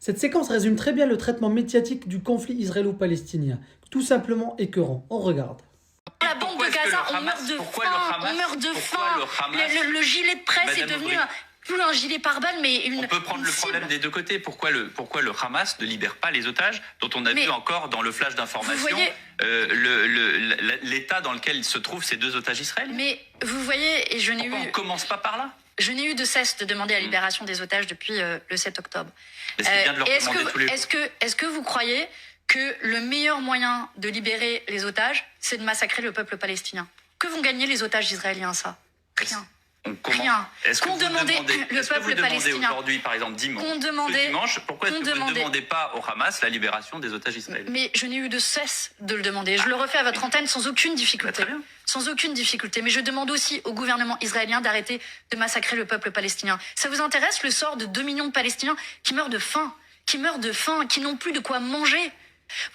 Cette séquence résume très bien le traitement médiatique du conflit israélo-palestinien. Tout simplement écœurant. On regarde. La bande de Gaza, on meurt de faim, on meurt de faim. Le gilet de presse est devenu plus un gilet pare-balles, mais une. On peut prendre le problème des deux côtés. Pourquoi le Hamas ne libère pas les otages, dont on a vu encore dans le flash d'information l'état dans lequel se trouvent ces deux otages israéliens. Mais vous voyez, et je n'ai eu. On commence pas par là. Je n'ai eu de cesse de demander la libération des otages depuis le 7 octobre. C'est bien de leur demander tous les jours. Est-ce que vous croyez que le meilleur moyen de libérer les otages, c'est de massacrer le peuple palestinien? Que vont gagner les otages israéliens, ça? Rien. Rien. Est-ce que vous demandez le peuple palestinien aujourd'hui, par exemple, dimanche, pourquoi est-ce que vous ne demandez pas au Hamas la libération des otages israéliens? Mais je n'ai eu de cesse de le demander. Je le refais à votre antenne sans aucune difficulté. Très bien. Sans aucune difficulté. Mais je demande aussi au gouvernement israélien d'arrêter de massacrer le peuple palestinien. Ça vous intéresse le sort de 2 millions de Palestiniens qui meurent de faim, qui n'ont plus de quoi manger?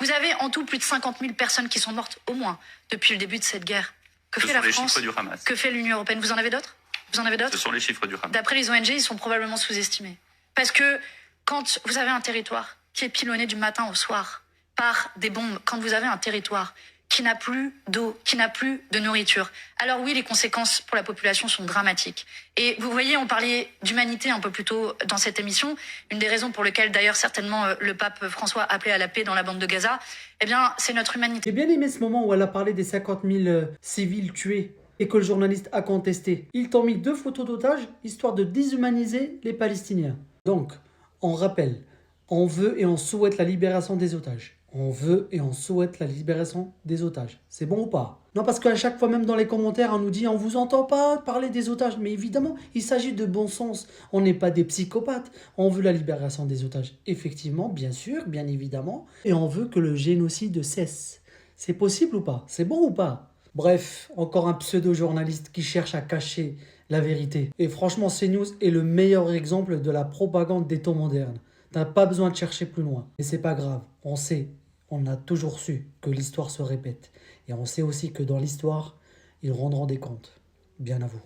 Vous avez en tout plus de 50 000 personnes qui sont mortes, au moins, depuis le début de cette guerre. Que fait la France? Que fait l'Union européenne? Vous en avez d'autres? Ce sont les chiffres du Hamas. D'après les ONG, ils sont probablement sous-estimés. Parce que quand vous avez un territoire qui est pilonné du matin au soir par des bombes, quand vous avez un territoire qui n'a plus d'eau, qui n'a plus de nourriture, alors oui, les conséquences pour la population sont dramatiques. Et vous voyez, on parlait d'humanité un peu plus tôt dans cette émission. Une des raisons pour lesquelles, d'ailleurs, certainement, le pape François appelait à la paix dans la bande de Gaza, eh bien, c'est notre humanité. J'ai bien aimé ce moment où elle a parlé des 50 000 civils tués et que le journaliste a contesté. Ils t'ont mis 2 photos d'otages, histoire de déshumaniser les Palestiniens. Donc, on rappelle, on veut et on souhaite la libération des otages. On veut et on souhaite la libération des otages. C'est bon ou pas? Non, parce qu'à chaque fois, même dans les commentaires, on nous dit « on vous entend pas parler des otages ». Mais évidemment, il s'agit de bon sens. On n'est pas des psychopathes. On veut la libération des otages. Effectivement, bien sûr, bien évidemment. Et on veut que le génocide cesse. C'est possible ou pas? C'est bon ou pas? Bref, encore un pseudo-journaliste qui cherche à cacher la vérité. Et franchement, CNews est le meilleur exemple de la propagande des temps modernes. T'as pas besoin de chercher plus loin. Et c'est pas grave, on sait, on a toujours su que l'histoire se répète. Et on sait aussi que dans l'histoire, ils rendront des comptes. Bien à vous.